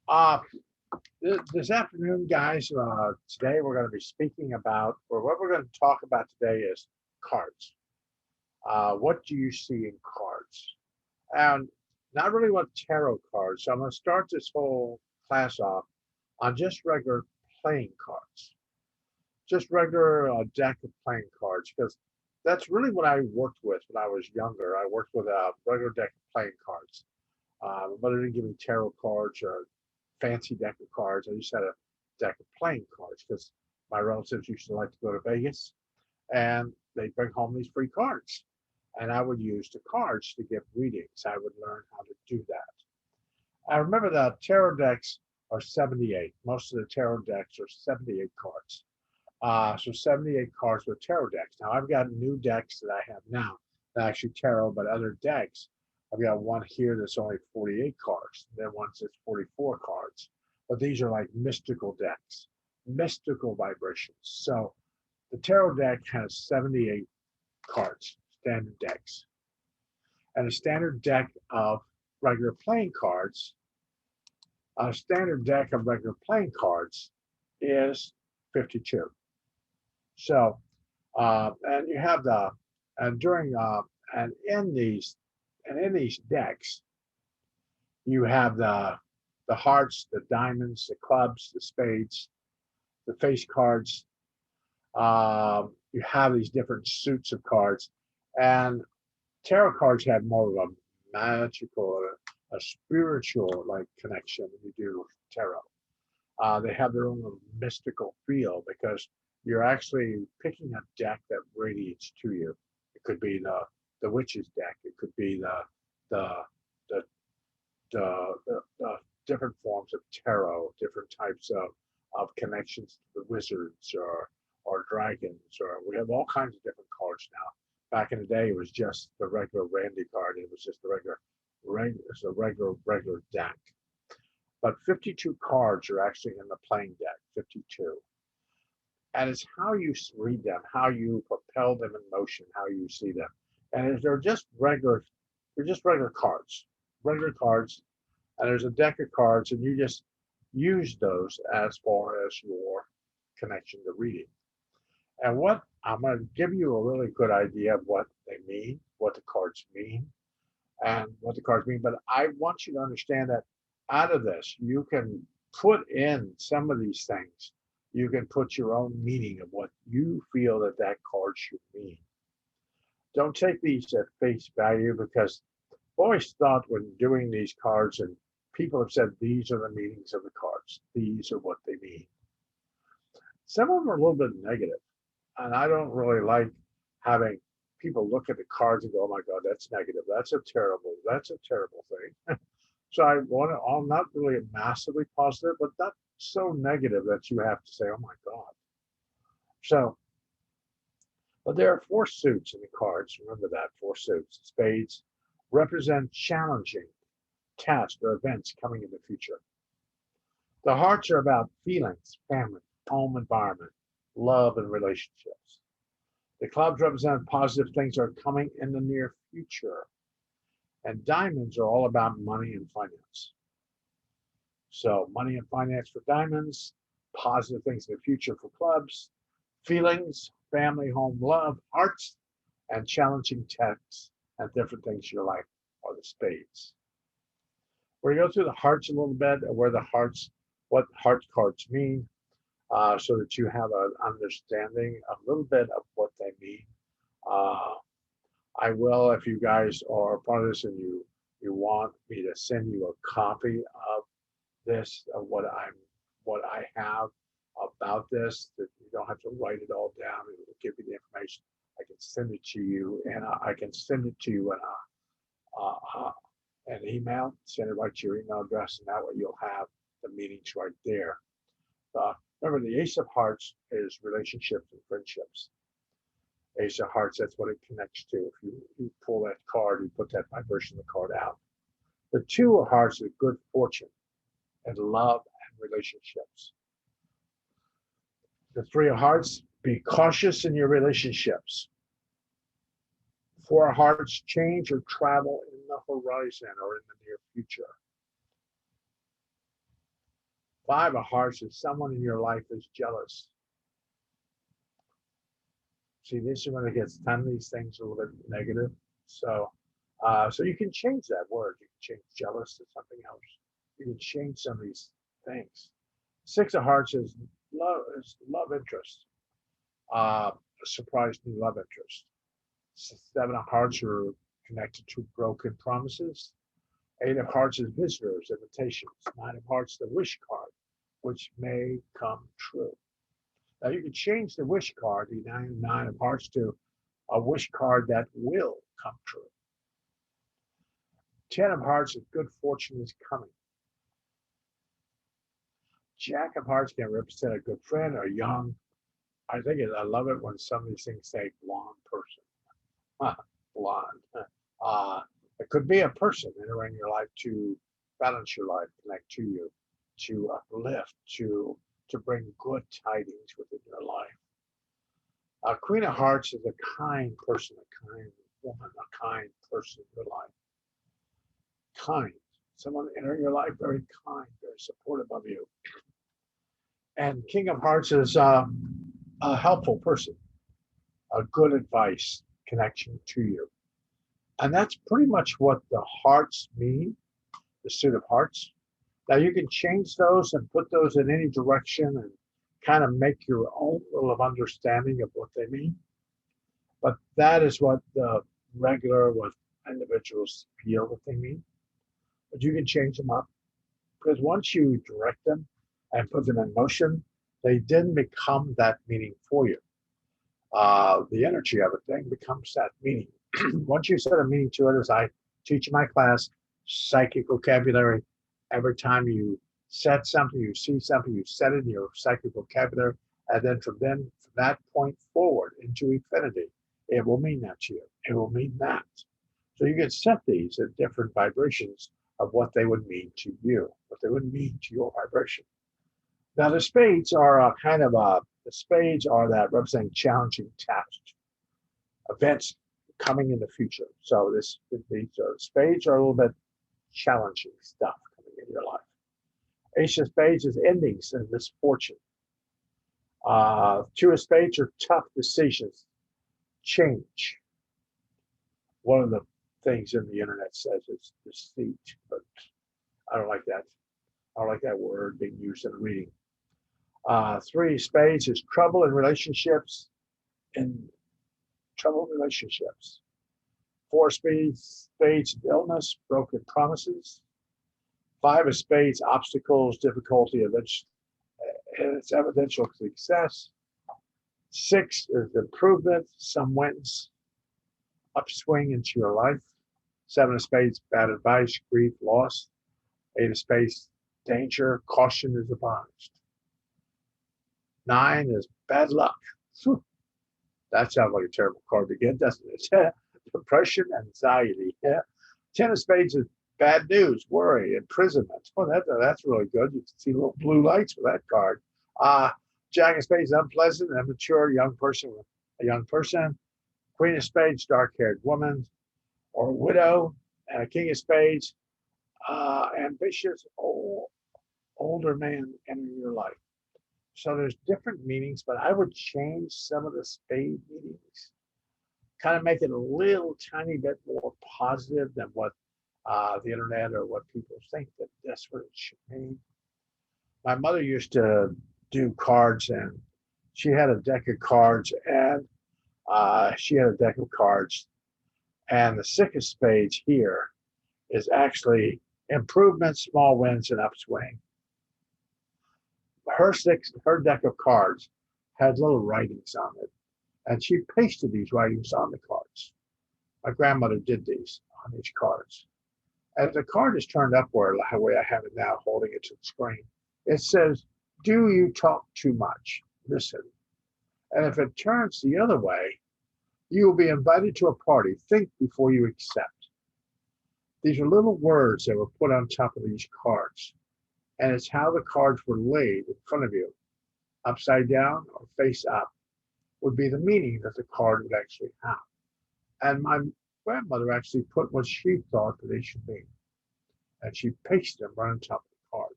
Uh, this afternoon, guys, today we're going to be speaking about, or what we're going to talk about today is cards. What do you see in cards? And not really what tarot cards. So I'm going to start this whole class off on just regular playing cards, just regular deck of playing cards, because that's really what I worked with when I was younger. I worked with a regular deck of playing cards. But it didn't give me tarot cards or fancy deck of cards. I just had a deck of playing cards because my relatives used to like to go to Vegas and they'd bring home these free cards. And I would use the cards to give readings. I would learn how to do that. I remember the tarot decks are 78. Most of the tarot decks are 78 cards. So 78 cards with tarot decks. Now I've got new decks that I have now, not actually tarot, but other decks. I've got one here that's only 48 cards, then one that's 44 cards. But these are like mystical decks, mystical vibrations. So the tarot deck has 78 cards, standard decks. And a standard deck of regular playing cards, a standard deck of regular playing cards is 52. So, and you have and during, and in these decks, you have the hearts, the diamonds, the clubs, the spades, the face cards. You have these different suits of cards, and tarot cards have more of a magical, a spiritual like connection than you do with tarot. They have their own mystical feel because you're actually picking a deck that radiates to you. It could be the witch's deck. It could be the the the different forms of tarot, different types of connections to the wizards or dragons, or we have all kinds of different cards now. Back in the day, it was just the regular Randy card. It was just the it's a regular deck. But 52 cards are actually in the playing deck, 52. And it's how you read them, how you propel them in motion, how you see them. And they're just regular cards. And there's a deck of cards, and you just use those as far as your connection to reading. And what I'm going to give you a really good idea of what they mean, what the cards mean, and what the cards mean. But I want you to understand that out of this, you can put in some of these things. You can put your own meaning of what you feel that that card should mean. Don't take these at face value because I've always thought when doing these cards, and people have said these are the meanings of the cards, these are what they mean. Some of them are a little bit negative, and I don't really like having people look at the cards and go, "Oh my God, that's negative. That's a terrible thing." So I'm not really massively positive, but not so negative that you have to say, "Oh my God." So, but there are four suits in the cards. Remember that four suits. Spades represent challenging tasks or events coming in the future. The hearts are about feelings, family, home environment, love, and relationships. The clubs represent positive things that are coming in the near future. And diamonds are all about money and finance. So, money and finance for diamonds, positive things in the future for clubs, feelings, family, home, love, hearts, and challenging texts and different things in your life are the spades. We're going to go through the hearts a little bit, and what heart cards mean, so that you have an understanding a little bit of what they mean. Uh, I will, if you guys are part of this and you want me to send you a copy of this, of what I have about this, that you don't have to write it all down. It will give you the information. I can send it to you, and I can send it to you in an email. Send it right to your email address, and that way you'll have the meetings right there. Remember, the Ace of Hearts is relationships and friendships. Ace of Hearts, that's what it connects to. If you pull that card, you put that vibration of the card out. The Two of Hearts is good fortune and love and relationships. The Three of Hearts, be cautious in your relationships. Four of Hearts, change or travel in the horizon or in the near future. Five of hearts is someone in your life is jealous. See, this is when it gets ten of these things a little bit negative. So, so you can change that word. You can change jealous to something else. You can change some of these things. Six of hearts is love interest. A surprise new love interest. Seven of hearts are connected to broken promises. Eight of hearts is visitors, invitations. Nine of hearts, the wish card, which may come true. Now you can change the wish card, the nine of hearts, to a wish card that will come true. 10 of hearts is good fortune is coming. Jack of hearts can represent a good friend or young. I love it when some of these things say blonde person. Blonde. Uh, it could be a person entering your life to balance your life, connect to you, to uplift, to bring good tidings within your life. Queen of Hearts is a kind person, a kind woman, a kind person in your life. Kind. Someone entering your life very kind, very supportive of you. And King of Hearts is a helpful person, a good advice connection to you. And that's pretty much what the hearts mean, the suit of hearts. Now you can change those and put those in any direction and kind of make your own little understanding of what they mean. But that is what the regular, what individuals feel that they mean. But you can change them up because once you direct them and put them in motion, they then become that meaning for you. The energy of it then becomes that meaning. Once you set a meaning to it, as I teach in my class, psychic vocabulary, every time you set something, you see something, you set it in your psychic vocabulary, and then from that point forward into infinity, it will mean that to you. It will mean that. So you can set these at different vibrations of what they would mean to you, what they would mean to your vibration. Now the spades are the spades are that representing challenging tasks, events coming in the future. So these spades are a little bit challenging stuff coming in your life. Ace of spades is endings and misfortune. Two of spades are tough decisions, change. One of the things in the internet says it's deceit, but I don't like that. I don't like that word being used in a reading. Three of spades is trouble in relationships, and trouble in relationships. Four of spades, illness, broken promises. Five of spades, obstacles, difficulty, it's evidential success. Six is improvement, some wins, upswing into your life. Seven of spades, bad advice, grief, loss. Eight of spades, danger, caution is advised. Nine is bad luck. That sounds like a terrible card to get, doesn't it? Depression, anxiety. Yeah. 10 of spades is bad news, worry, imprisonment. Oh, that's really good. You can see little blue lights with that card. Jack of spades, unpleasant, immature, young person with a young person. Queen of spades, dark-haired woman or widow. And a king of spades, ambitious, older man entering your life. So there's different meanings, but I would change some of the spade meanings, kind of make it a little tiny bit more positive than what the internet or what people think that that's what it should mean. My mother used to do cards, and she had a deck of cards, and and the six of spades here is actually improvement, small wins, and upswing. Her deck of cards had little writings on it, and she pasted these writings on the cards. My grandmother did these on these cards. As the card is turned upward, the way I have it now, holding it to the screen, it says, "Do you talk too much? Listen." And if it turns the other way, you will be invited to a party. Think before you accept. These are little words that were put on top of these cards. And it's how the cards were laid in front of you, upside down or face up, would be the meaning that the card would actually have. And my grandmother actually put what she thought that they should be. And she pasted them right on top of the card.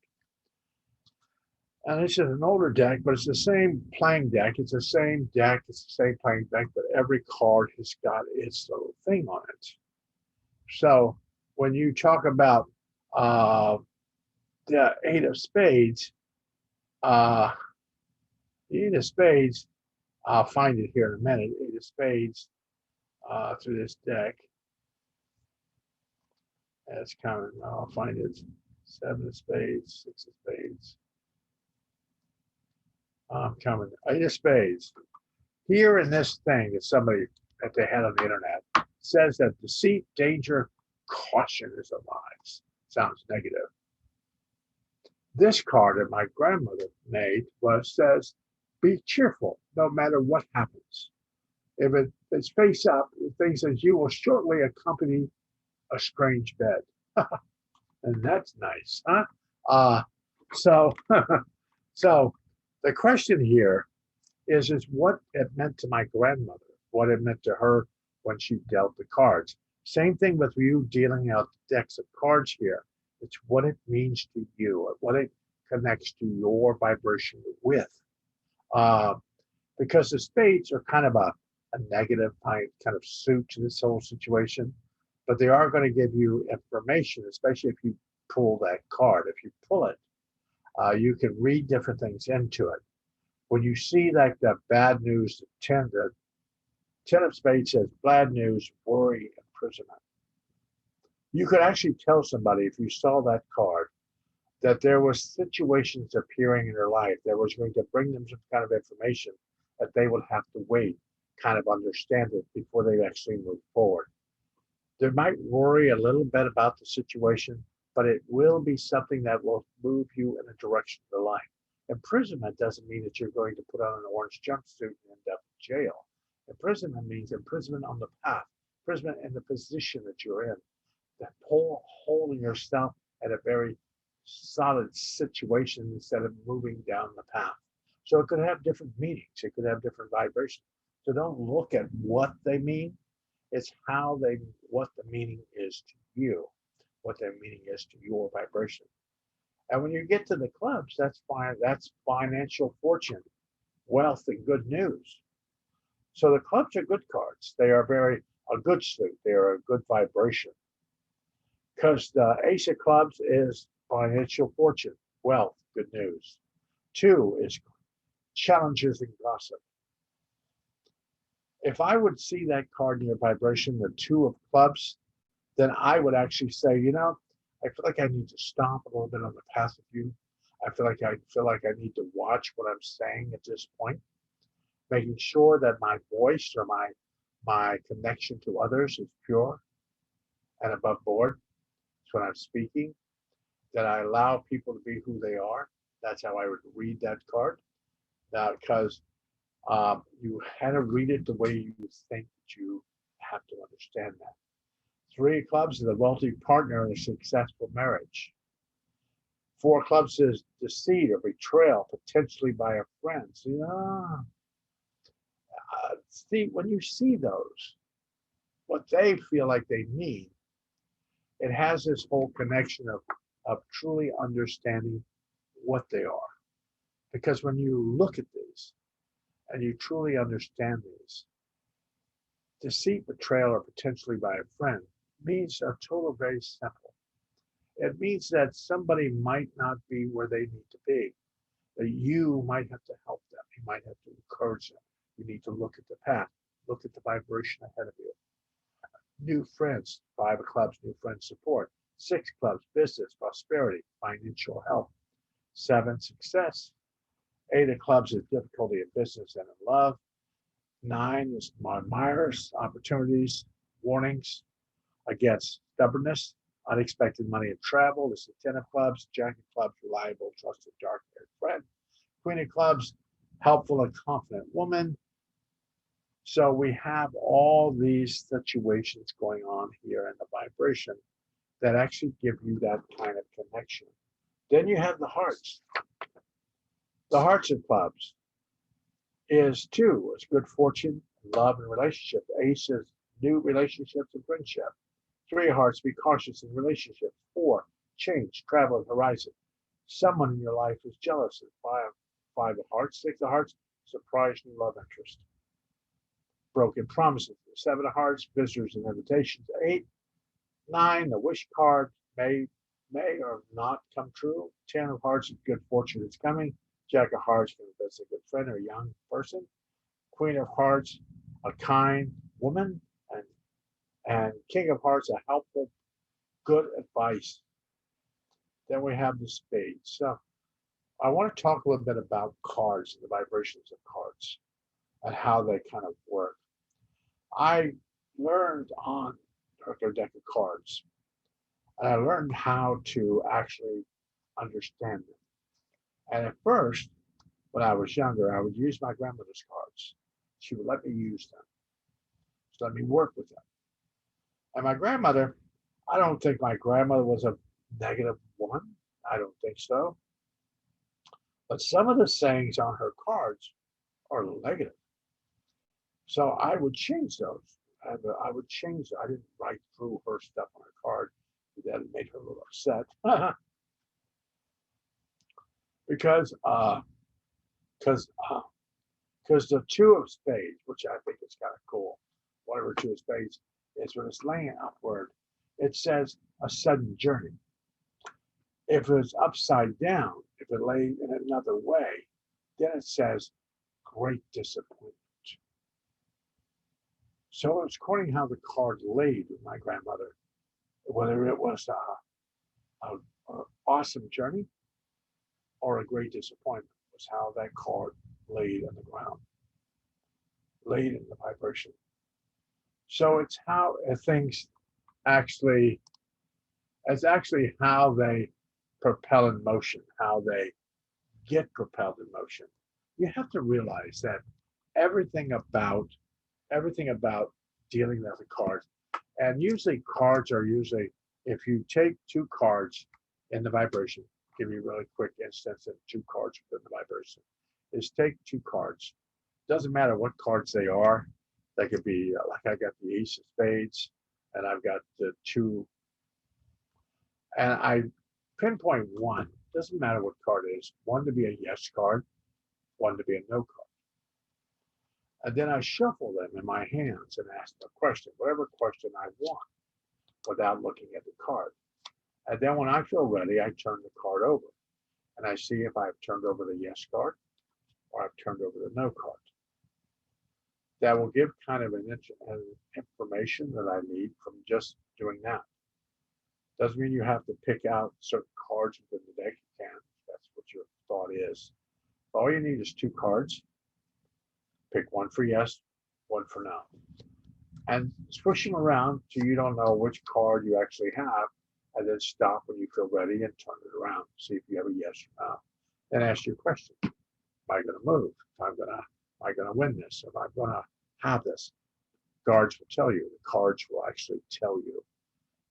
And this is an older deck, but it's the same playing deck. It's the same deck. It's the same playing deck, but every card has got its little thing on it. So when you talk about uh, the Eight of Spades, uh, the Eight of Spades, I'll find it here in a minute. Eight of Spades through this deck. That's coming. I'll find it. Seven of Spades, Six of Spades. I'm coming. Eight of Spades. Here in this thing that somebody that they had on the internet says that deceit, danger, caution is advised. Sounds negative. This card that my grandmother made says, be cheerful no matter what happens. If it's face up, the thing says you will shortly accompany a strange bed. And that's nice, huh? So so the question here is what it meant to my grandmother, what it meant to her when she dealt the cards. Same thing with you dealing out decks of cards here. It's what it means to you, what it connects to your vibration with. Because the spades are kind of a negative kind of suit to this whole situation, but they are going to give you information, especially if you pull that card. If you pull it, you can read different things into it. When you see like the bad news, the 10 of spades says bad news, worry, imprisonment. You could actually tell somebody if you saw that card that there was situations appearing in their life that was going to bring them some kind of information that they would have to wait, kind of understand it before they actually move forward. They might worry a little bit about the situation, but it will be something that will move you in a direction of the life. Imprisonment doesn't mean that you're going to put on an orange jumpsuit and end up in jail. Imprisonment means imprisonment on the path, imprisonment in the position that you're in, that holding yourself at a very solid situation instead of moving down the path. So it could have different meanings. It could have different vibrations. So don't look at what they mean. It's what the meaning is to you, what their meaning is to your vibration. And when you get to the clubs, that's fine. That's financial fortune, wealth, and good news. So the clubs are good cards. They are a good suit. They are a good vibration. Because the Ace of Clubs is financial fortune, wealth, good news. Two is challenges and gossip. If I would see that card in your vibration, the Two of Clubs, then I would actually say, I feel like I need to stop a little bit on the path of you. I feel like I need to watch what I'm saying at this point, making sure that my voice or my connection to others is pure and above board. When I'm speaking, that I allow people to be who they are. That's how I would read that card. Now, because you had to read it the way you think that you have to understand that. Three of Clubs is a wealthy partner in a successful marriage. Four of Clubs is deceit or betrayal, potentially by a friend. So, when you see those, what they feel like they mean, it has this whole connection of truly understanding what they are. Because when you look at these and you truly understand these, deceit, betrayal, or potentially by a friend means a total very simple. It means that somebody might not be where they need to be, that you might have to help them. You might have to encourage them. You need to look at the path, look at the vibration ahead of you. New friends, Five of Clubs, new friend support. Six of Clubs, business, prosperity, financial health. Seven, success. Eight of Clubs is difficulty in business and in love. Nine is admirers, opportunities, warnings against stubbornness, unexpected money and travel. This is 10 of Clubs, Jack of Clubs, reliable, trusted, dark-haired friend. Queen of Clubs, helpful and confident woman. So we have all these situations going on here in the vibration that actually give you that kind of connection. Then you have the hearts. The hearts of Clubs is two. It's good fortune, love, and relationship. Ace is new relationships and friendship. Three of Hearts, be cautious in relationships. Four, change, travel, and horizon. Someone in your life is jealous. Five of hearts, six of hearts, surprise new love interest. Broken promises. Seven of hearts, visitors and invitations. Eight, nine, the wish card may or not come true. 10 of hearts, good fortune is coming. Jack of hearts, that's a good friend or a young person. Queen of hearts, a kind woman. And King of hearts, a helpful, good advice. Then we have the spades. So I want to talk a little bit about cards and the vibrations of cards and how they kind of work. I learned on a deck of cards, and I learned how to actually understand them. And at first, when I was younger, I would use my grandmother's cards. She would let me use them. She let me work with them. And my grandmother, I don't think my grandmother was a negative woman. I don't think so. But some of the sayings on her cards are negative. So I would change those. I would change. I didn't write through her stuff on her card. That made her a little upset. because the two of spades, which I think is kind of cool, whatever two of spades is, when it's laying upward, it says a sudden journey. If it's upside down, if it lay in another way, then it says great disappointment. So it's according how the card laid with my grandmother, whether it was a awesome journey or a great disappointment, was how that card laid on the ground, laid in the vibration. So it's how things actually, it's actually how they propel in motion, how they get propelled in motion. You have to realize that everything about dealing with the cards, and usually cards are usually, if you take two cards in the vibration, give you a really quick instance of two cards within the vibration, is take two cards. Doesn't matter what cards they are. They could be like I got the ace of spades, and I've got the two, and I pinpoint one. Doesn't matter what card it is. One to be a yes card, one to be a no card. And then I shuffle them in my hands and ask them a question, whatever question I want, without looking at the card. And then when I feel ready, I turn the card over, and I see if I've turned over the yes card or I've turned over the no card. That will give kind of an information that I need from just doing that. Doesn't mean you have to pick out certain cards within the deck. You can. That's what your thought is. All you need is two cards. Pick one for yes, one for no. And switch them around till you don't know which card you actually have, and then stop when you feel ready and turn it around. See if you have a yes or no. Then ask your question. Am I going to move? Am I going to win this? Am I going to have this? Cards will tell you. The cards will actually tell you.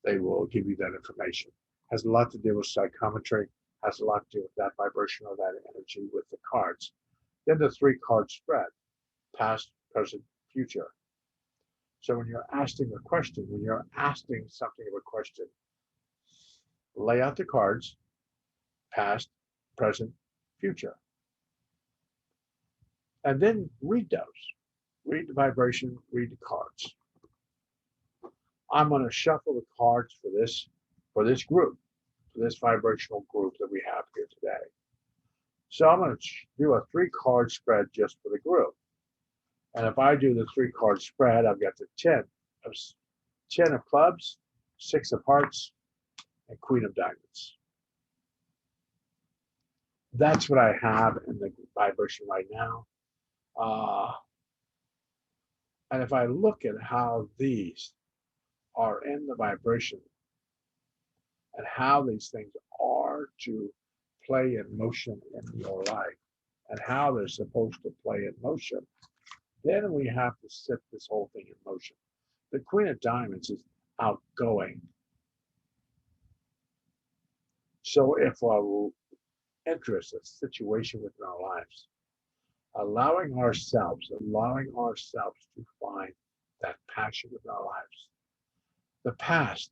They will give you that information. Has a lot to do with psychometry, has a lot to do with that vibration or that energy with the cards. Then the three card spread, past, present, future. So when you're asking a question, when you're asking something of a question, lay out the cards, past, present, future. And then read those. Read the vibration, read the cards. I'm going to shuffle the cards for this group, for this vibrational group that we have here today. So I'm going to do a three card spread just for the group. And if I do the three card spread, I've got the 10 of clubs, 6 of hearts, and Queen of diamonds. That's what I have in the vibration right now. And if I look at how these are in the vibration and how these things are to play in motion in your life and how they're supposed to play in motion, then we have to set this whole thing in motion. The Queen of Diamonds is outgoing. So if our interest, a situation within our lives, allowing ourselves to find that passion within our lives. The past,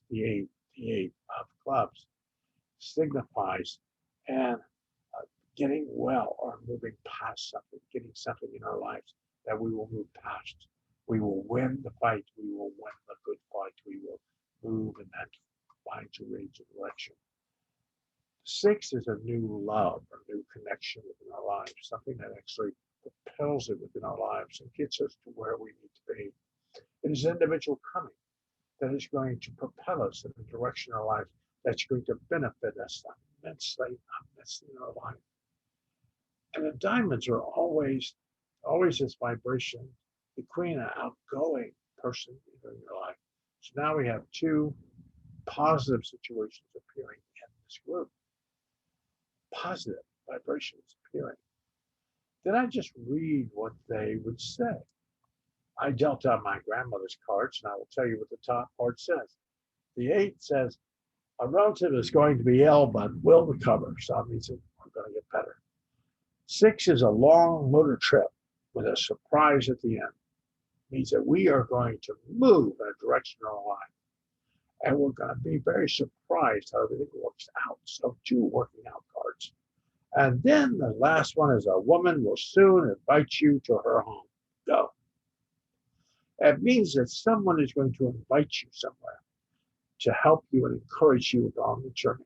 the eight of clubs, signifies and getting well or moving past something, getting something in our lives that we will move past. We will win the fight. We will win the good fight. We will move in that find to rage direction. Six is a new love, a new connection within our lives, something that actually propels it within our lives and gets us to where we need to be. It is individual coming that is going to propel us in the direction of our life that's going to benefit us immensely, immensely in our life. And the diamonds are always this vibration, the queen, an outgoing person in your life. So now we have two positive situations appearing in this group. Positive vibrations appearing. Then I just read what they would say. I dealt out my grandmother's cards, and I will tell you what the top part says. The 8 says, a relative is going to be ill, but will recover. So that means that we're going to get better. 6 is a long motor trip with a surprise at the end. It means that we are going to move in a direction in our life. And we're going to be very surprised how everything works out. So 2 working out cards. And then the last one is a woman will soon invite you to her home. Go. It means that someone is going to invite you somewhere to help you and encourage you along the journey.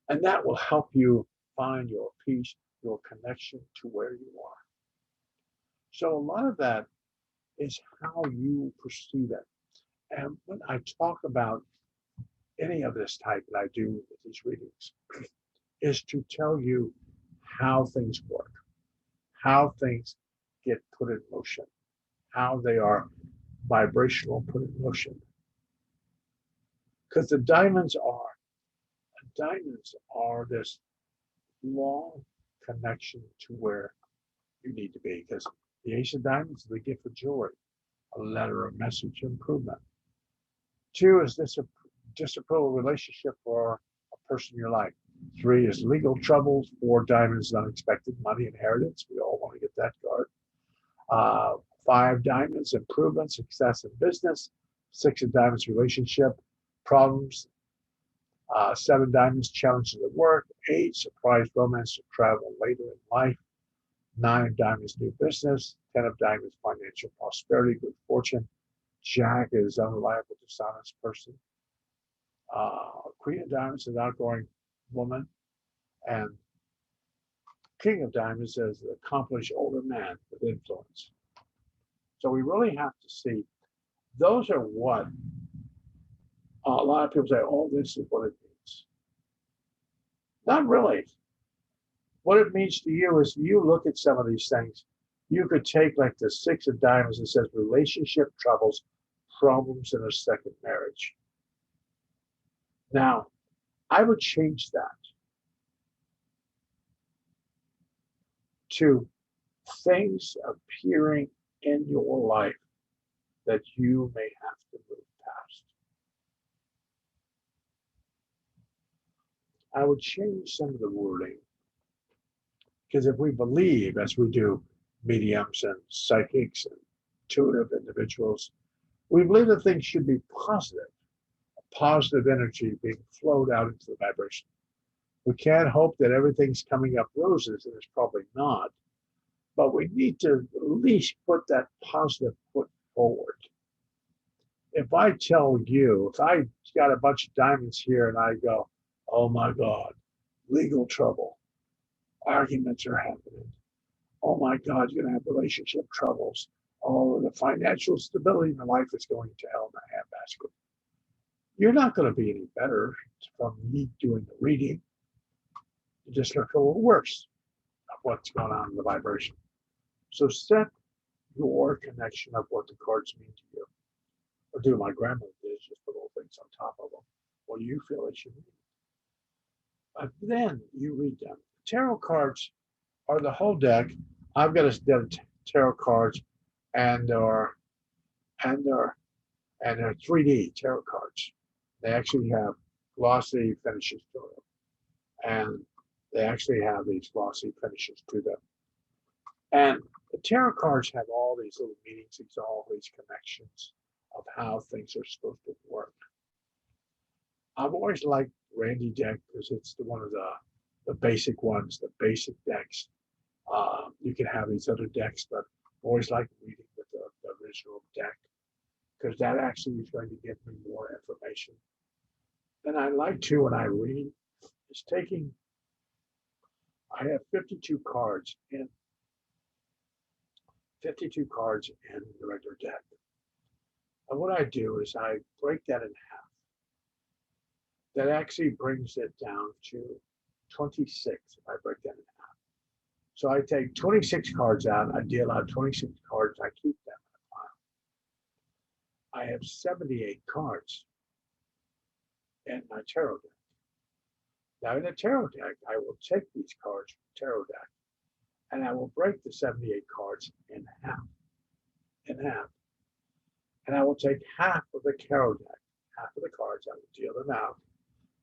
And that will help you find your peace, your connection to where you are. So a lot of that is how you perceive it. And when I talk about any of this type that I do with these readings, is to tell you how things work, how things get put in motion, how they are vibrational put in motion. Because the diamonds are this long connection to where you need to be. Because the Ace of Diamonds is the gift of jewelry, a letter, a message, improvement. 2 is this disapproval relationship for a person in your life. 3 is legal troubles. 4 diamonds, unexpected money, inheritance. We all want to get that card. 5 diamonds, improvement, success in business. 6 of diamonds, relationship, problems. 7 diamonds, challenges at work. 8, surprise romance or travel later in life. 9 diamonds, new business. 10 of diamonds, financial prosperity, good fortune. Jack is unreliable, dishonest person. Queen of diamonds is an outgoing woman. And King of diamonds is an accomplished older man with influence. So we really have to see, those are what a lot of people say, oh, this is what it means. Not really. What it means to you is you look at some of these things, you could take like the 6 of diamonds that says relationship troubles, problems in a second marriage. Now, I would change that to things appearing in your life that you may have to move past. I would change some of the wording, because if we believe, as we do mediums and psychics and intuitive individuals, we believe that things should be positive energy being flowed out into the vibration. We can't hope that everything's coming up roses, and it's probably not. But we need to at least put that positive foot forward. If I tell you, if I got a bunch of diamonds here and I go, oh my God, legal trouble, arguments are happening. Oh my God, you're going to have relationship troubles. Oh, the financial stability in your life is going to hell in a handbasket. You're not going to be any better from me doing the reading. You're just going to feel a little worse of what's going on in the vibration. So set your connection of what the cards mean to you. Or do my grandmother did, just put little things on top of them. What do you feel it should mean? But then you read them. Tarot cards are the whole deck. I've got a set of tarot cards, and they're 3D tarot cards. They actually have glossy finishes to them, and they actually have these glossy finishes to them. And the tarot cards have all these little meanings, all these connections of how things are supposed to work. I've always liked Randy deck because it's one of the basic ones, the basic decks. You can have these other decks, but I always like reading with the original deck because that actually is going to give me more information. And I like to, when I read, is taking, I have 52 cards in the regular deck. And what I do is I break that in half. That actually brings it down to 26 if I break that in half. So I take 26 cards out, I deal out 26 cards, I keep them in a pile. I have 78 cards in my tarot deck. Now in the tarot deck, I will take these cards from the tarot deck and I will break the 78 cards in half. And I will take half of the tarot deck, half of the cards, I will deal them out,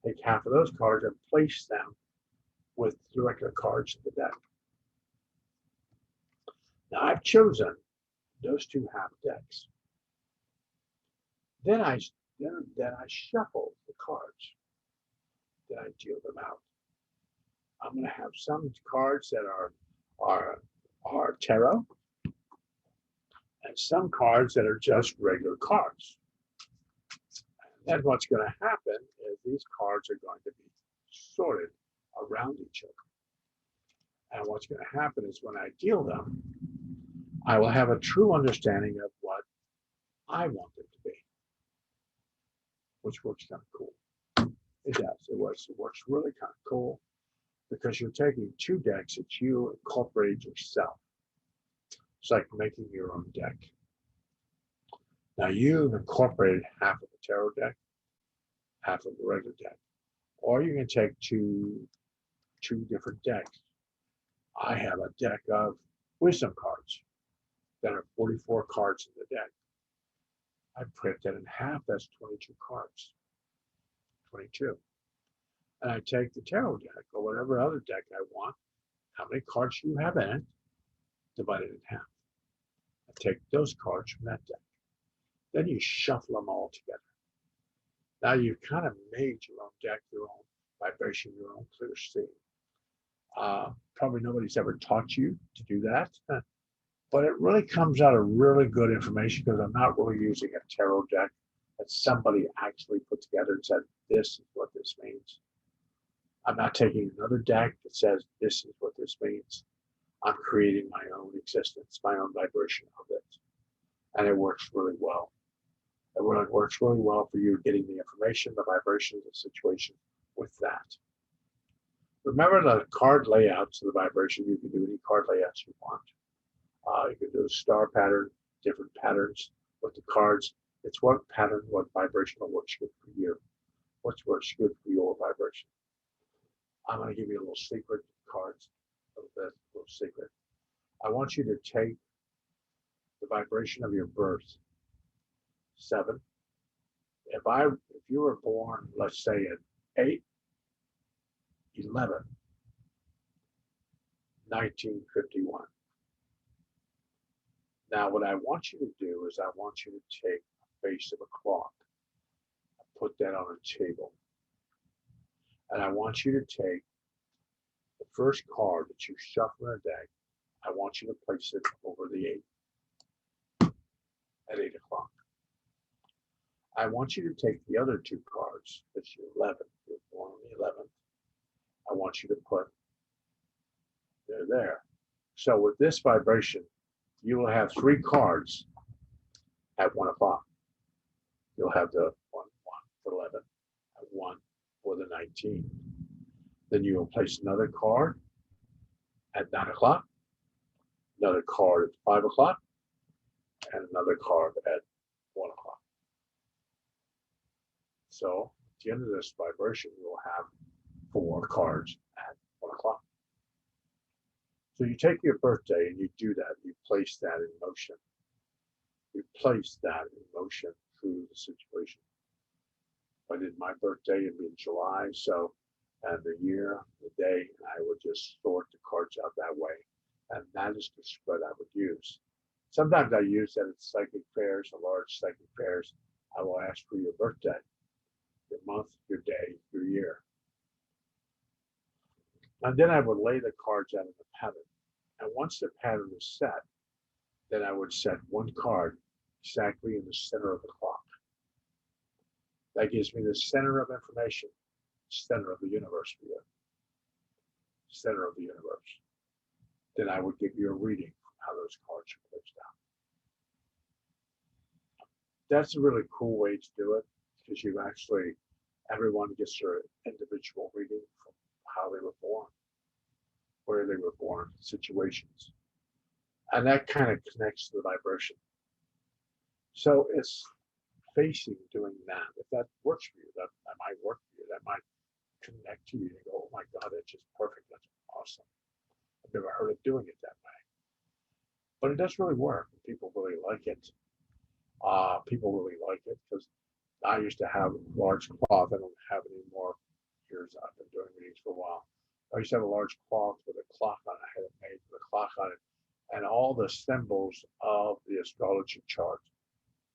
take half of those cards and place them with the regular cards in the deck. Now I've chosen those two half decks. Then I shuffle the cards. Then I deal them out. I'm going to have some cards that are tarot, and some cards that are just regular cards. And then what's going to happen is these cards are going to be sorted around each other. And what's going to happen is when I deal them, I will have a true understanding of what I want them to be, which works kind of cool. It does. It works really kind of cool because you're taking two decks that you incorporated yourself. It's like making your own deck. Now you've incorporated half of the tarot deck, half of the regular deck, or you can take two different decks. I have a deck of wisdom cards that are 44 cards in the deck. I print that in half, that's 22 cards, 22. And I take the tarot deck or whatever other deck I want, how many cards you have in it, divide it in half. I take those cards from that deck. Then you shuffle them all together. Now you've kind of made your own deck, your own vibration, your own clear seeing. Probably nobody's ever taught you to do that, but it really comes out of really good information because I'm not really using a tarot deck that somebody actually put together and said, this is what this means. I'm not taking another deck that says, this is what this means. I'm creating my own existence, my own vibration of it. And it works really well. It works really well for you getting the information, the vibrations, the situation with that. Remember the card layouts of the vibration. You can do any card layouts you want. You can do a star pattern, different patterns with the cards. It's what pattern, what vibration works good for you. What works good for your vibration. I'm going to give you a little secret cards, a little secret. I want you to take the vibration of your birth, 7. If you were born, let's say at 8/11/1951. Now, what I want you to do is I want you to take a face of a clock and put that on a table. And I want you to take the first card that you shuffle in a deck. I want you to place it over the 8 at 8 o'clock. I want you to take the other two cards, that's your 11, you're born on the 11th. I want you to put, they're there. So with this vibration, you will have 3 cards at 1 o'clock. You'll have the 1 for 11, and 1 for the 19. Then you will place another card at 9 o'clock, another card at 5 o'clock, and another card at 1 o'clock. So at the end of this vibration, you will have 4 cards at 1 o'clock. So you take your birthday and you do that. You place that in motion. You place that in motion through the situation. I did my birthday, it'd be in July, so, and the year, the day, and I would just sort the cards out that way. And that is the spread I would use. Sometimes I use that in psychic pairs, a large psychic pairs. I will ask for your birthday, your month, your day, your year. And then I would lay the cards out in a pattern. And once the pattern is set, then I would set one card exactly in the center of the clock. That gives me the center of information, center of the universe for you, center of the universe. Then I would give you a reading from how those cards are placed out. That's a really cool way to do it because you actually, everyone gets their individual reading from how they were born, where they were born, situations. And that kind of connects to the vibration. So it's facing doing that. If that works for you, that might work for you. That might connect to you and go, oh my God, that's just perfect. That's awesome. I've never heard of doing it that way. But it does really work. People really like it. People really like it because I used to have large cloth. I don't have any more years. I've been doing readings for a while. I used to have a large cloth with a clock on it. I had it made with a clock on it. And all the symbols of the astrology chart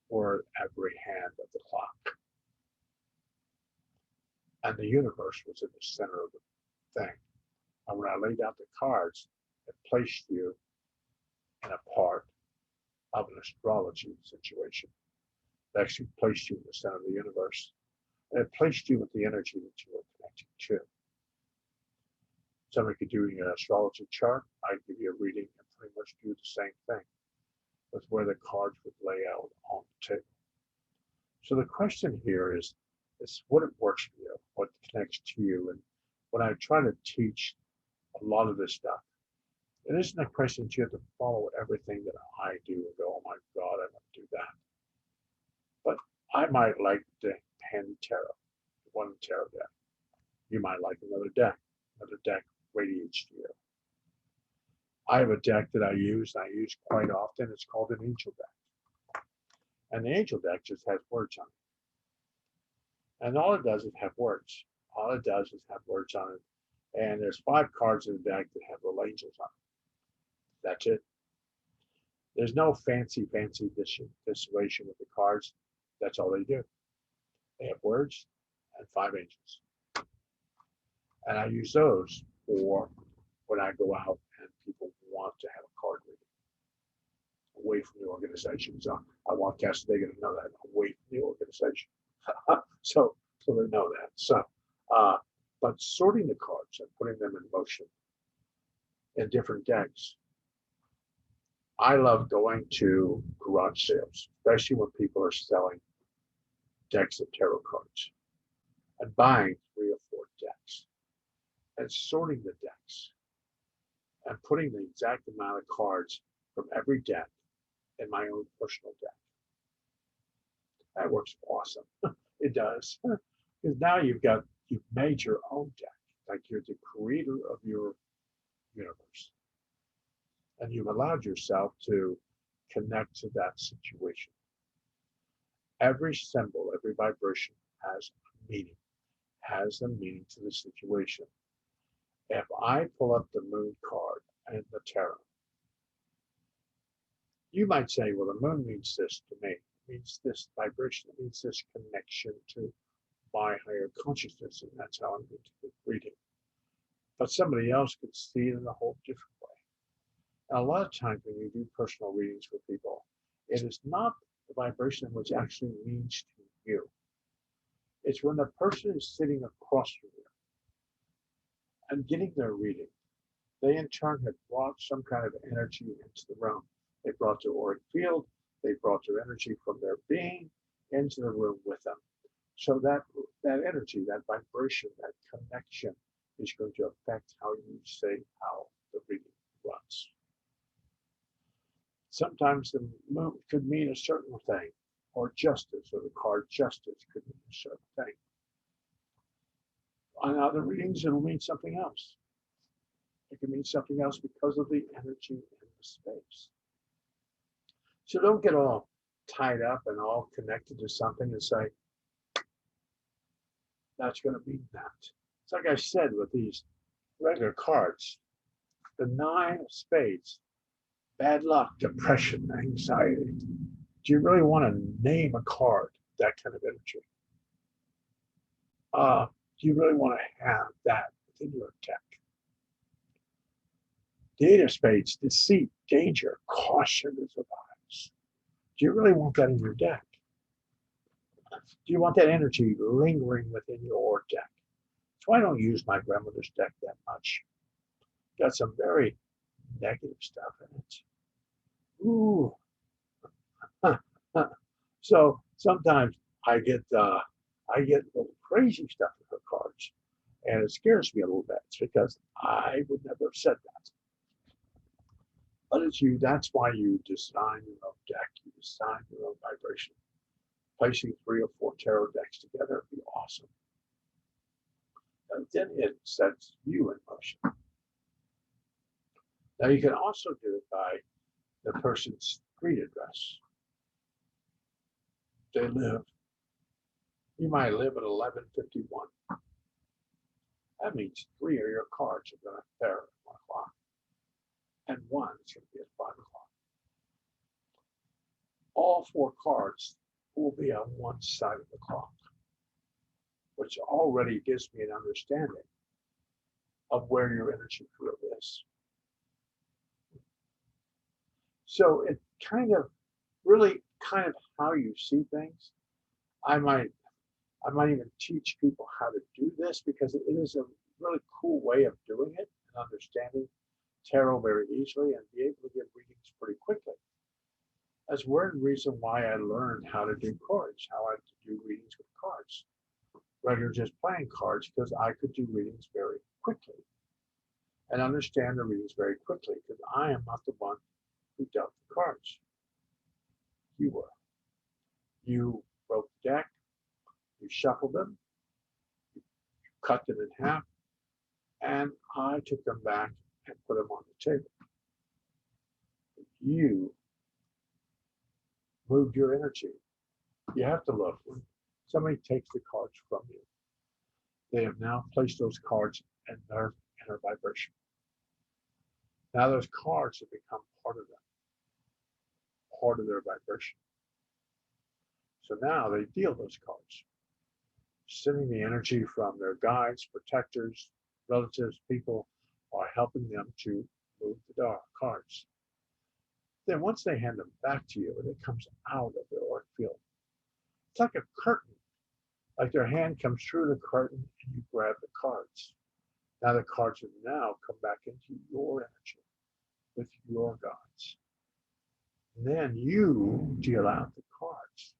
were at every hand of the clock. And the universe was in the center of the thing. And when I laid out the cards, it placed you in a part of an astrology situation. It actually placed you in the center of the universe. And it placed you with the energy that you were connecting to. Somebody could do an astrology chart. I'd give you a reading and pretty much do the same thing with where the cards would lay out on the table. So the question here is what it works for you, what connects to you. And when I try to teach a lot of this stuff, it isn't a question that you have to follow everything that I do and go, oh my God, I want to do that. But I might like the hand tarot, one tarot deck. You might like another deck. Another deck radiates to you. I have a deck that I use quite often. It's called an angel deck. And the angel deck just has words on it. And all it does is have words. All it does is have words on it. And there's 5 cards in the deck that have little angels on it. That's it. There's no fancy distillation with the cards. That's all they do. They have words and 5 angels. And I use those for when I go out and people want to have a card reading away from the organization. So I want Castaneda to know that away from the organization. so they know that. So, but sorting the cards and putting them in motion in different decks. I love going to garage sales, especially when people are selling decks of tarot cards and buying 3 or 4 decks and sorting the decks and putting the exact amount of cards from every deck in my own personal deck. That works awesome. It does. Because now you've made your own deck, like you're the creator of your universe. And you've allowed yourself to connect to that situation. Every symbol, every vibration has a meaning to the situation. If I pull up the moon card and the tarot, you might say, well, the moon means this to me. It means this vibration. It means this connection to my higher consciousness, and that's how I'm going to read it. But somebody else could see it in a whole different way. And a lot of times when you do personal readings for people, it is not the vibration which actually means to you. It's when the person is sitting across from you and getting their reading, they in turn have brought some kind of energy into the room. They brought their auric field, they brought their energy from their being into the room with them. So that energy, that vibration, that connection is going to affect how you say how the reading runs. Sometimes the moon could mean a certain thing, or justice, or the card justice could mean a certain thing. On other readings, it'll mean something else. It can mean something else because of the energy in the space. So don't get all tied up and all connected to something and say, that's going to mean that. It's like I said with these regular cards, the 9 of spades, bad luck, depression, anxiety. Do you really want to name a card that kind of energy? Do you really want to have that within your deck? The Eight of Spades, deceit, danger, caution is advised. Do you really want that in your deck? Do you want that energy lingering within your deck? So I don't use my grandmother's deck that much. Got some very negative stuff in it. Ooh. So sometimes I get a little crazy stuff in her cards, and it scares me a little bit. It's because I would never have said that. But it's you. That's why you design your own deck. You design your own vibration. Placing 3 or 4 tarot decks together would be awesome. And then it sets you in motion. Now you can also do it by the person's street address. They live. You might live at 1151. That means 3 of your cards are going to pair at 1 o'clock. And 1 is going to be at 5 o'clock. All 4 cards will be on one side of the clock, which already gives me an understanding of where your energy field is. So it really kind of how you see things. I might even teach people how to do this because it is a really cool way of doing it and understanding tarot very easily and be able to give readings pretty quickly. That's one reason why I learned how to do cards, how I do readings with cards, rather than just playing cards, because I could do readings very quickly and understand the readings very quickly because I am not the one who dealt the cards. You were. You wrote the deck, you shuffled them, you cut them in half, and I took them back and put them on the table. You moved your energy. You have to look when somebody takes the cards from you. They have now placed those cards in their inner vibration. Now those cards have become part of them, part of their vibration. So now they deal those cards, sending the energy from their guides, protectors, relatives, people are helping them to move the cards. Then once they hand them back to you, it comes out of their auric field. It's like a curtain, like their hand comes through the curtain and you grab the cards. Now the cards have now come back into your energy with your guides. And then you deal out the cards.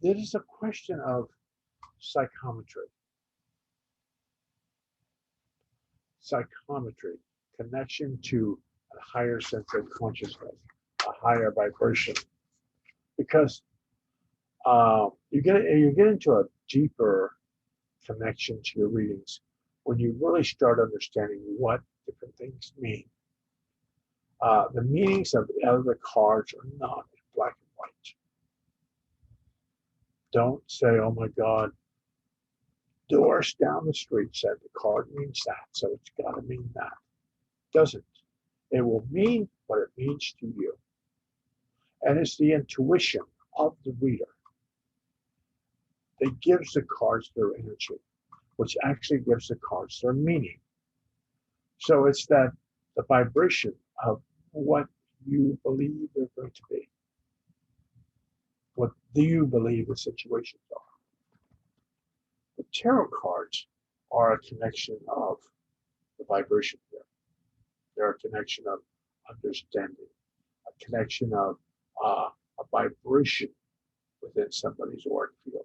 It is a question of psychometry. Psychometry, connection to a higher sense of consciousness, a higher vibration. Because you get into a deeper connection to your readings when you really start understanding what different things mean. The meanings of the other cards are not in black and white. Don't say, oh my God, Doris down the street said the card means that, so it's got to mean that. It doesn't. It will mean what it means to you. And it's the intuition of the reader that gives the cards their energy, which actually gives the cards their meaning. So it's that the vibration of what you believe they're going to be. What do you believe the situations are? The tarot cards are a connection of the vibration here. They're a connection of understanding, a connection of a vibration within somebody's auric field.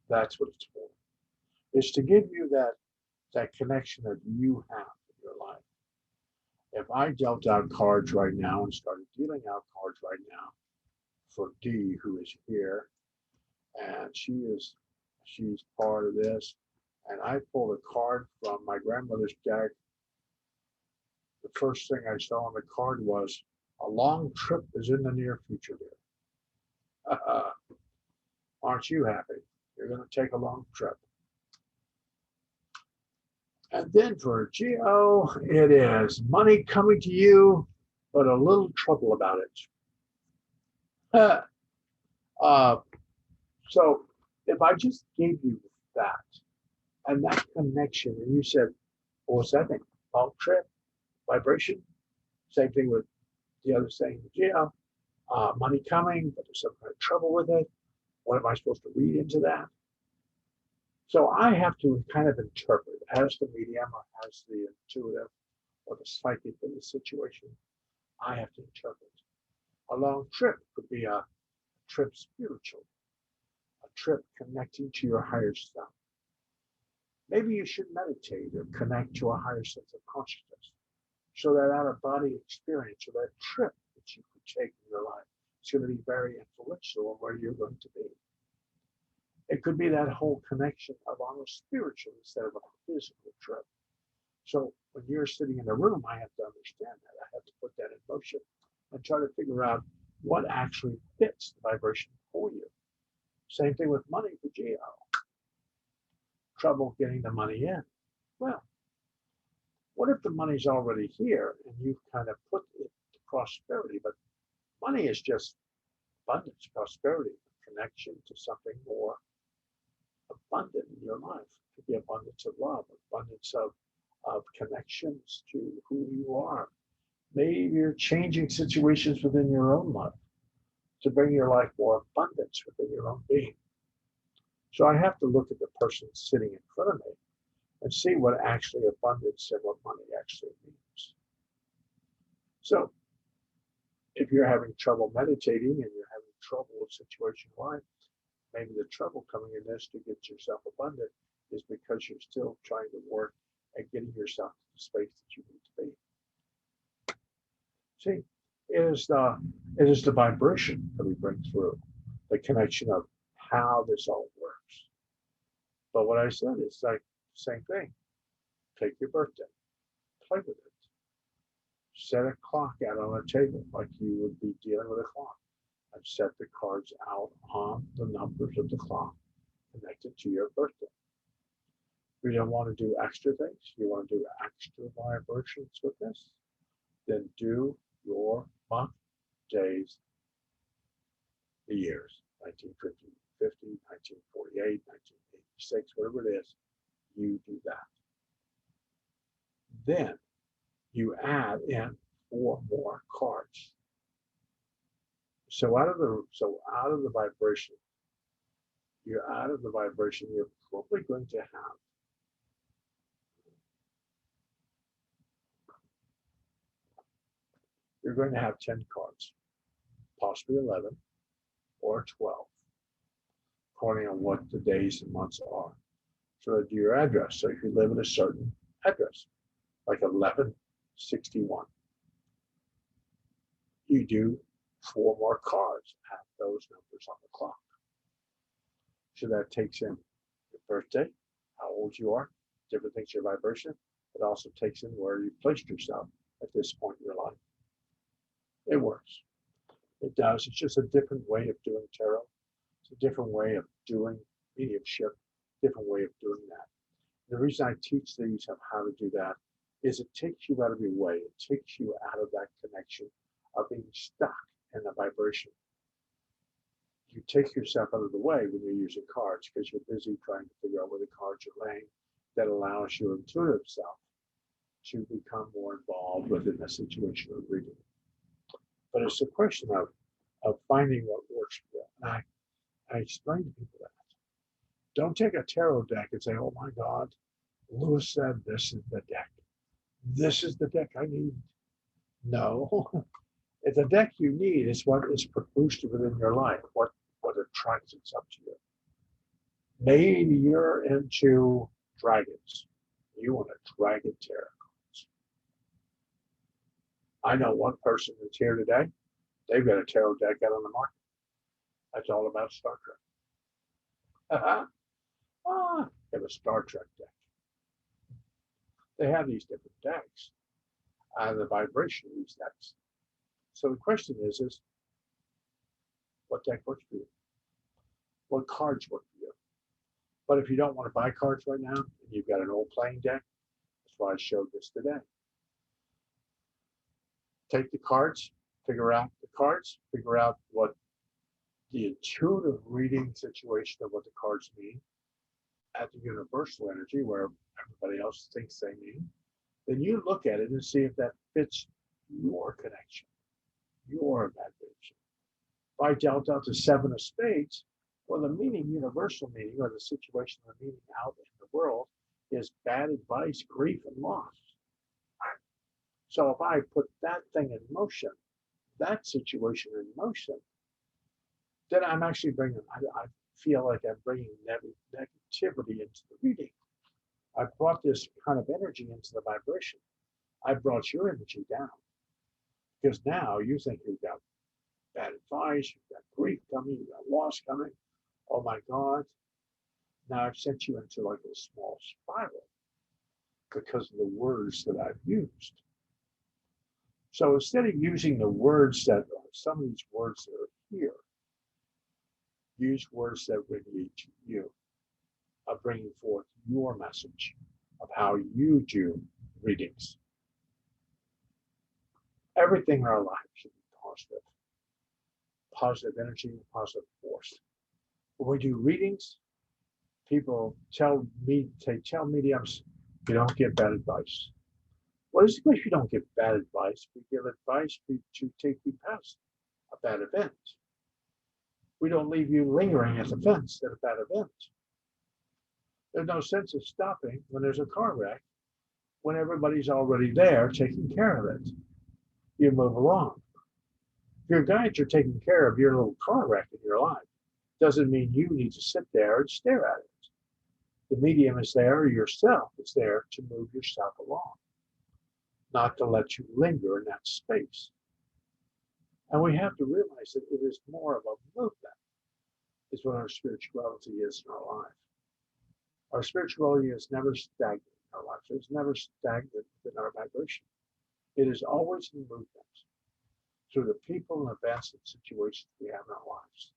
That's what it's for. It's to give you that connection that you have in your life. If I dealt out cards right now and started dealing out cards right now for D, who is here, and she's part of this, and I pulled a card from my grandmother's deck, the first thing I saw on the card was, a long trip is in the near future there. Aren't you happy? You're going to take a long trip. And then for Geo, it is money coming to you, but a little trouble about it. So if I just gave you that and that connection, and you said, well, what's that thing? long trip, vibration. Same thing with the other saying, money coming, but there's some kind of trouble with it. What am I supposed to read into that? So I have to kind of interpret as the medium or as the intuitive or the psychic in the situation. I have to interpret. A long trip could be a trip spiritual, a trip connecting to your higher self. Maybe you should meditate or connect to a higher sense of consciousness. So that out-of-body experience or that trip that you could take in your life is going to be very influential on where you're going to be. It could be that whole connection of on a spiritual instead of a physical trip. So when you're sitting in a room, I have to understand that. I have to put that in motion and try to figure out what actually fits the vibration for you. Same thing with money for Geo. Trouble getting the money in. Well, what if the money's already here and you've kind of put it to prosperity, but money is just abundance, prosperity, connection to something more abundant in your life. It could be abundance of love, abundance of connections to who you are. Maybe you're changing situations within your own life to bring your life more abundance within your own being. So I have to look at the person sitting in front of me and see what actually abundance and what money actually means. So if you're having trouble meditating and you're having trouble with situation in life, maybe the trouble coming in this to get yourself abundant is because you're still trying to work at getting yourself to the space that you need to be. See, it is the vibration that we bring through, the connection of how this all works. But what I said is like the same thing. Take your birthday, play with it. Set a clock out on a table like you would be dealing with a clock. And set the cards out on the numbers of the clock connected to your birthday. If you don't want to do extra things, you want to do extra vibrations with this, then do your month, days, the years, 1950, 1948, 1986, whatever it is, you do that. Then you add in 4 more cards. So out of the vibration, you're probably going to have you're going to have 10 cards, possibly 11 or 12, according on what the days and months are. So do your address. So if you live at a certain address, like 1161, you do 4 more cards, have those numbers on the clock. So that takes in your birthday, how old you are, different things, your vibration. It also takes in where you placed yourself at this point in your life. It works. It does. It's just a different way of doing tarot. It's a different way of doing mediumship, different way of doing that. The reason I teach these of how to do that is it takes you out of your way. It takes you out of that connection of being stuck in the vibration. You take yourself out of the way when you're using cards because you're busy trying to figure out where the cards are laying. That allows your intuitive self to become more involved within the situation of reading. But it's a question of finding what works for you. And I explain to people that. Don't take a tarot deck and say, oh my God, Lewis said this is the deck. This is the deck I need. No. If the deck you need is what is produced within your life, what attracts itself to you. Maybe you're into dragons. You want a dragon tarot. I know one person that's here today. They've got a tarot deck out on the market. That's all about Star Trek. They have a Star Trek deck. They have these different decks and the vibration of these decks. So the question is what deck works for you? What cards work for you? But if you don't want to buy cards right now and you've got an old playing deck, that's why I showed this today. Take the cards, figure out what the intuitive reading situation of what the cards mean at the universal energy where everybody else thinks they mean. Then you look at it and see if that fits your connection, your vibration. If I dealt out the seven of spades, well, the meaning, universal meaning, or the situation of the meaning out in the world is bad advice, grief, and loss. So if I put that thing in motion, that situation in motion, then I'm actually bringing, I feel like I'm bringing negativity into the reading. I brought this kind of energy into the vibration. I brought your energy down because now you think you've got bad advice, you've got grief coming, you've got loss coming. Oh my God. Now I've sent you into like a small spiral because of the words that I've used. So instead of using the words that are some of these words that are here, use words that relate to you, of bringing forth your message of how you do readings. Everything in our life should be positive. Positive energy and positive force. When we do readings, people tell mediums, you don't give bad advice. What is it if you don't give bad advice? We give advice to take you past a bad event. We don't leave you lingering at the fence at a bad event. There's no sense of stopping when there's a car wreck when everybody's already there taking care of it. You move along. If your guides are taking care of your little car wreck in your life, doesn't mean you need to sit there and stare at it. The medium is there, or yourself is there to move yourself along, not to let you linger in that space. And we have to realize that it is more of a movement, is what our spirituality is in our life. Our spirituality is never stagnant in our life. It's never stagnant in our vibration. It is always in movement through the people and events and situations we have in our lives.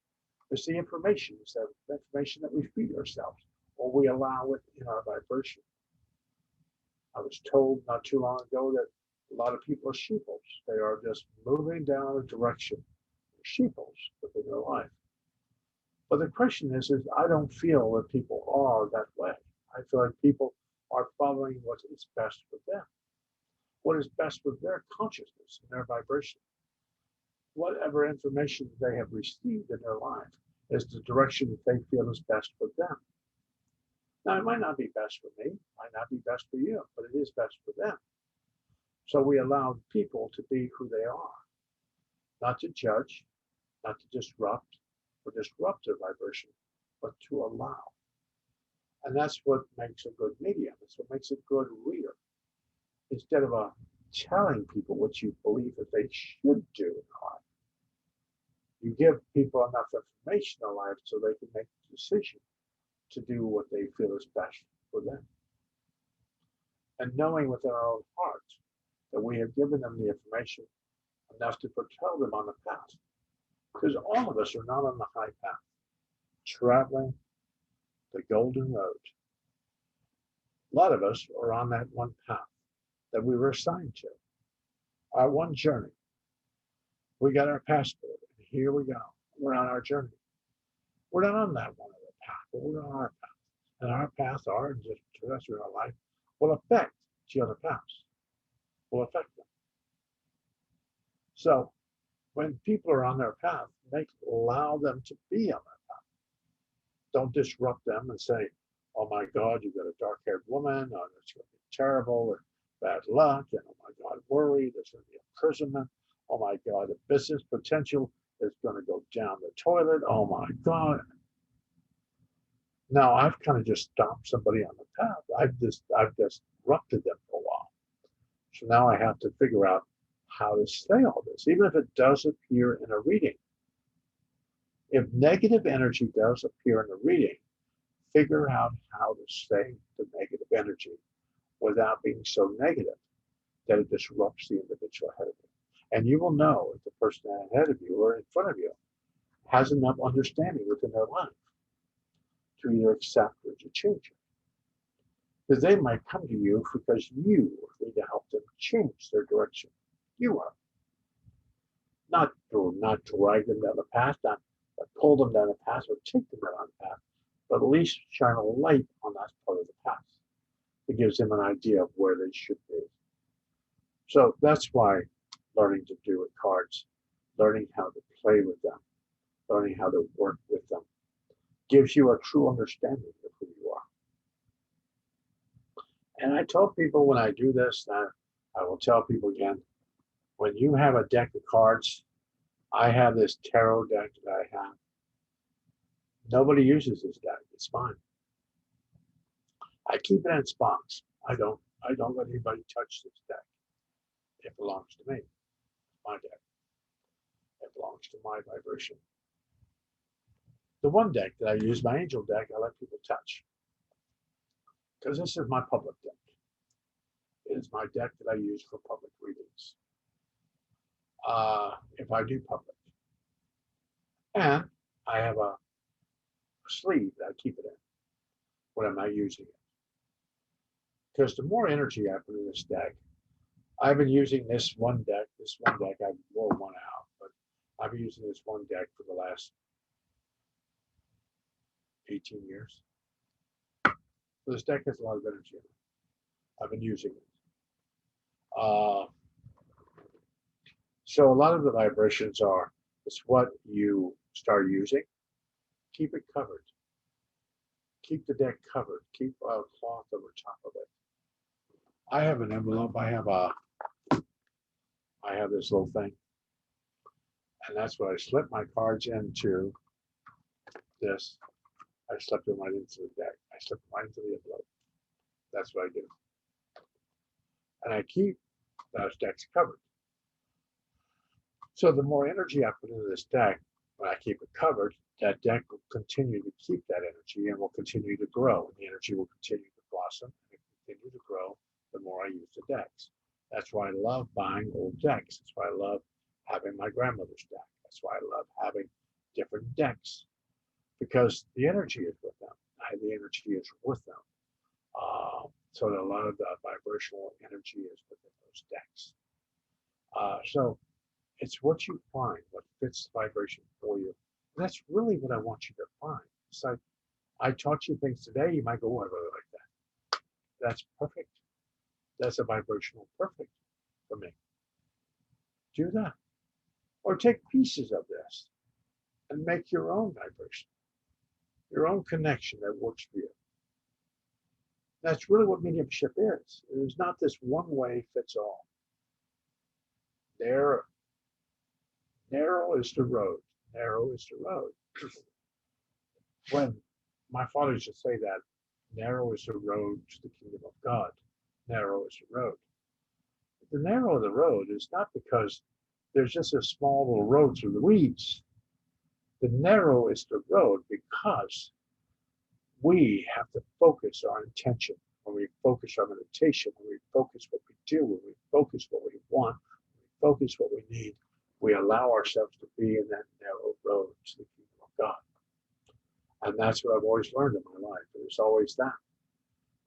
It's the information, it's the information that we feed ourselves or we allow it in our vibration. I was told not too long ago that a lot of people are sheeples. They are just moving down a direction, sheeples within their life. But the question is I don't feel that people are that way. I feel like people are following what is best for them, what is best for their consciousness and their vibration. Whatever information they have received in their life is the direction that they feel is best for them. Now, it might not be best for me, might not be best for you, but it is best for them. So we allow people to be who they are, not to judge, not to disrupt or disrupt their vibration, but to allow. And that's what makes a good medium. It's what makes a good reader. Instead of telling people what you believe that they should do in life, you give people enough information in life so they can make a decision to do what they feel is best for them. And knowing within our own heart that we have given them the information enough to propel them on the path. Because all of us are not on the high path, traveling the golden road. A lot of us are on that one path that we were assigned to, our one journey. We got our passport, and here we go. We're on our journey. We're not on that one other path, but we're on our path. And our path, our terrestrial life, will affect the other paths, will affect them. So when people are on their path, allow them to be on their path. Don't disrupt them and say, oh my God, you've got a dark-haired woman, or it's going to be terrible, or bad luck, and oh my God, worry, there's going to be imprisonment, oh my God, the business potential is going to go down the toilet, oh my God. Now I've kind of just stopped somebody on the path. I've disrupted them for a while. So now I have to figure out how to say all this, even if it does appear in a reading. If negative energy does appear in a reading, figure out how to say the negative energy without being so negative that it disrupts the individual ahead of you. And you will know if the person ahead of you or in front of you has enough understanding within their life to either accept or to change it. Because they might come to you because you need to help them change their direction. You are. Not drag them down the path, not pull them down the path or take them down the path, but at least shine a light on that part of the path. It gives them an idea of where they should be. So that's why learning to do with cards, learning how to play with them, learning how to work with them, gives you a true understanding of who you are. And I tell people when I do this, that I will tell people again, when you have a deck of cards, I have this tarot deck that I have. Nobody uses this deck. It's mine. I keep it in its box. I don't let anybody touch this deck. It belongs to me. It's my deck. It belongs to my vibration. The one deck that I use, my angel deck, I let people touch. Because this is my public deck. It is my deck that I use for public readings. If I do public. And I have a sleeve that I keep it in when I'm not using it. Because the more energy I put in this deck, I've been using this one deck. I wore one out, but I've been using this one deck for the last 18 years. So this deck has a lot of energy in it. I've been using it. So a lot of the vibrations are, it's what you start using. Keep it covered. Keep the deck covered. Keep a cloth over top of it. I have an envelope. I have this little thing. And that's what I slip my cards into this. I slip them right into the deck. I slip them right into the envelope. That's what I do. And I keep those decks covered. So the more energy I put into this deck, when I keep it covered, that deck will continue to keep that energy and will continue to grow. And the energy will continue to blossom and continue to grow the more I use the decks. That's why I love buying old decks. That's why I love having my grandmother's deck. That's why I love having different decks, because the energy is with them. The energy is with them. So that a lot of the vibrational energy is within those decks. So it's what you find, what fits the vibration for you. And that's really what I want you to find. It's like, I taught you things today, you might go, oh, I really like that. That's perfect. That's a vibrational perfect for me. Do that. Or take pieces of this and make your own vibration, your own connection that works for you. That's really what mediumship is. It is not this one way fits all. Narrow is the road. Narrow is the road. When my father used to say that, narrow is the road to the kingdom of God. Narrow is the road. The narrow of the road is not because there's just a small little road through the weeds. The narrow is the road because we have to focus our intention. When we focus our meditation, when we focus what we do, when we focus what we want, when we focus what we need, we allow ourselves to be in that narrow road to the kingdom of God. And that's what I've always learned in my life. It was always that.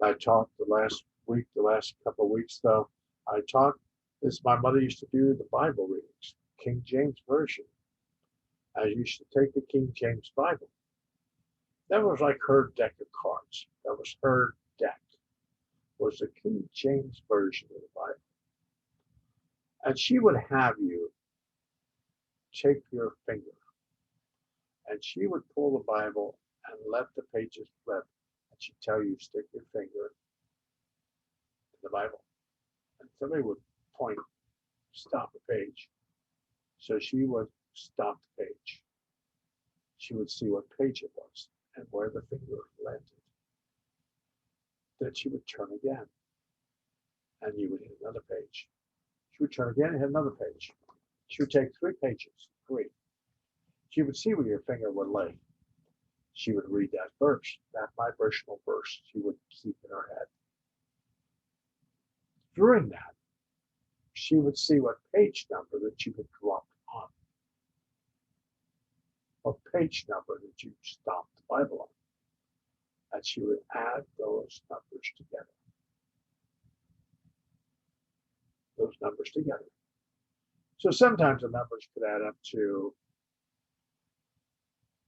I taught the last couple of weeks though, I taught this, my mother used to do the Bible readings, King James Version. I used to take the King James Bible. That was like her deck of cards. That was her deck, was the King James Version of the Bible. And she would have you take your finger and she would pull the Bible and let the pages flip. And she'd tell you, stick your finger in the Bible. And somebody would point, stop the page. So she would stop the page. She would see what page it was and where the finger landed. Then she would turn again, and you would hit another page. She would turn again and hit another page. She would take 3 pages, 3. She would see where your finger would lay. She would read that verse, that vibrational verse she would keep in her head. During that, she would see what page number that you had dropped on. What page number that you stopped the Bible on. And she would add those numbers together. Those numbers together. So sometimes the numbers could add up to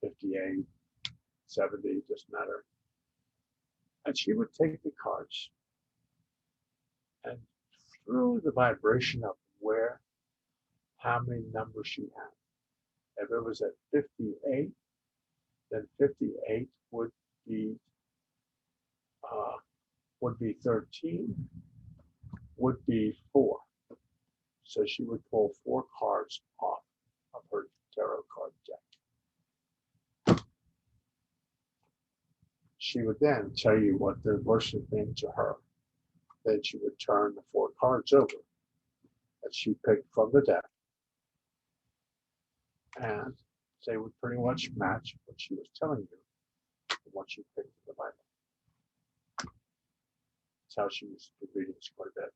58, 70, doesn't matter. And she would take the cards and through the vibration of how many numbers she had. If it was at 58, then 58 be would be 13, would be 4. So she would pull 4 cards off of her tarot card deck. She would then tell you what the worship meant to her. Then she would turn the 4 cards over that she picked from the deck, and they would pretty much match what she was telling you from what she picked in the Bible. That's how she used to do readings quite a bit,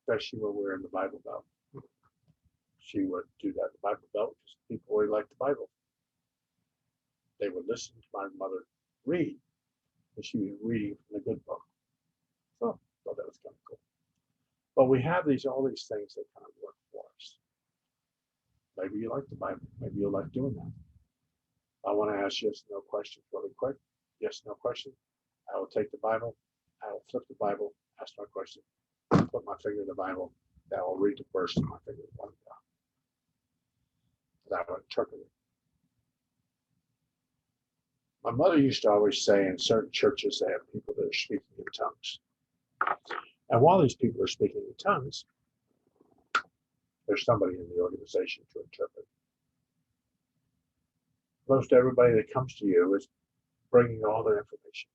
especially when we were in the Bible Belt. She would do that in the Bible Belt because people really liked the Bible. They would listen to my mother read, and she was reading from the good book. So I thought that was kind of cool. But we have all these things that kind of work for us. Maybe you like the Bible. Maybe you like doing that. I want to ask yes, no questions really quick. Yes, no question. I will take the Bible. I will flip the Bible, ask my question, put my finger in the Bible. I will read the verse and my finger one down. That will interpret it. My mother used to always say in certain churches they have people that are speaking in tongues. And while these people are speaking in tongues, there's somebody in the organization to interpret. Most everybody that comes to you is bringing all their information.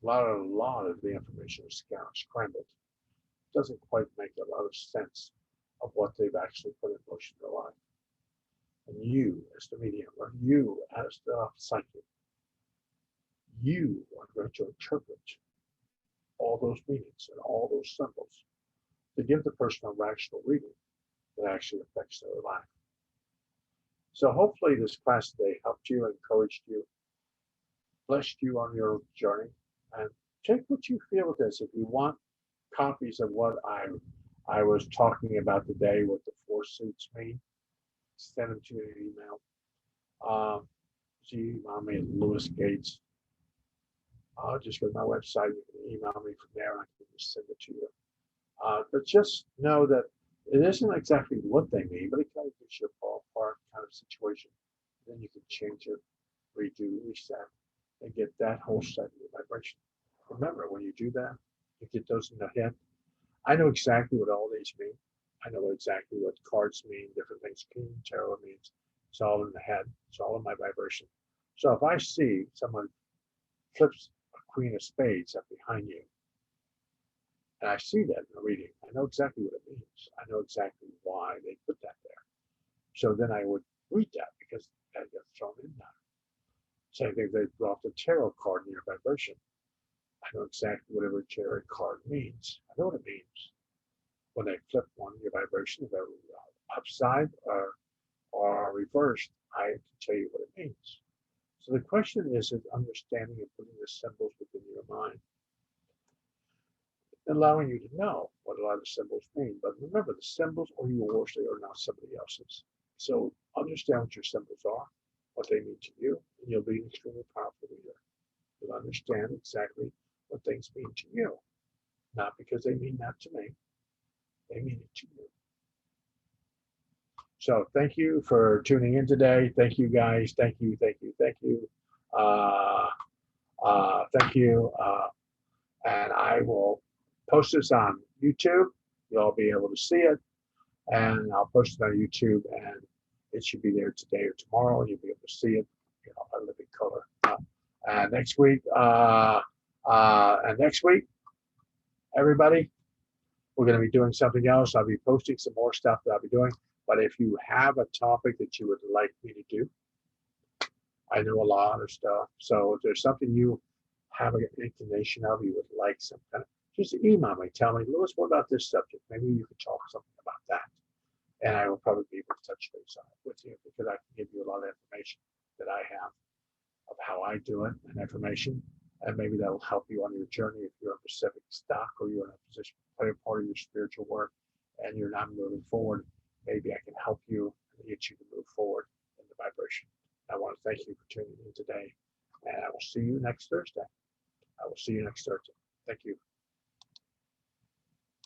A lot of the information is scrambled. It doesn't quite make a lot of sense of what they've actually put in motion in their life. And you, as the medium, or you, as the psychic, you are going to interpret all those meanings and all those symbols to give the person a rational reading that actually affects their life. So hopefully this class today helped you, encouraged you, blessed you on your journey, and take what you feel with this. If you want copies of what I was talking about today, what the 4 suits mean, send them to me in an email. Email me at Lewis Gates. Just go to my website. You can email me from there, and I can just send it to you. But just know that it isn't exactly what they mean, but it kind of gives you a ballpark kind of situation. Then you can change it, redo, reset, and get that whole set of your vibration. Remember, when you do that, you get those in the head. I know exactly what all these mean. I know exactly what cards mean, different things. King, tarot means. It's all in the head. It's all in my vibration. So if I see someone flips a Queen of Spades up behind you, and I see that in the reading, I know exactly what it means. I know exactly why they put that there. So then I would read that because that gets thrown in there. Same thing if they brought the tarot card in your vibration. I know exactly what every tarot card means. I know what it means. When they flip one, your vibration, if they're upside or reversed, I can tell you what it means. So the question is understanding and putting the symbols within your mind, allowing you to know what a lot of the symbols mean. But remember, the symbols are yours, they are not somebody else's. So understand what your symbols are, what they mean to you, and you'll be an extremely powerful leader. You'll understand exactly what things mean to you, not because they mean that to me, they mean it to you. So thank you for tuning in today. Thank you guys. Thank you. Thank you. Thank you. Thank you. And I will post this on YouTube. You'll be able to see it. And I'll post it on YouTube, and it should be there today or tomorrow. You'll be able to see it, by living color. And next week, everybody, we're going to be doing something else. I'll be posting some more stuff that I'll be doing. But if you have a topic that you would like me to do, I know a lot of stuff. So if there's something you have an inclination of, you would like some kind of, just email me. Tell me, Lewis, what about this subject? Maybe you could talk something about that. And I will probably be able to touch base on it with you because I can give you a lot of information that I have of how I do it and information. And maybe that'll help you on your journey if you're in Pacific stock or you're in a position to play a part of your spiritual work and you're not moving forward. Maybe I can help you and get you to move forward in the vibration. I want to thank you for tuning in today, and I will see you next Thursday. Thank you.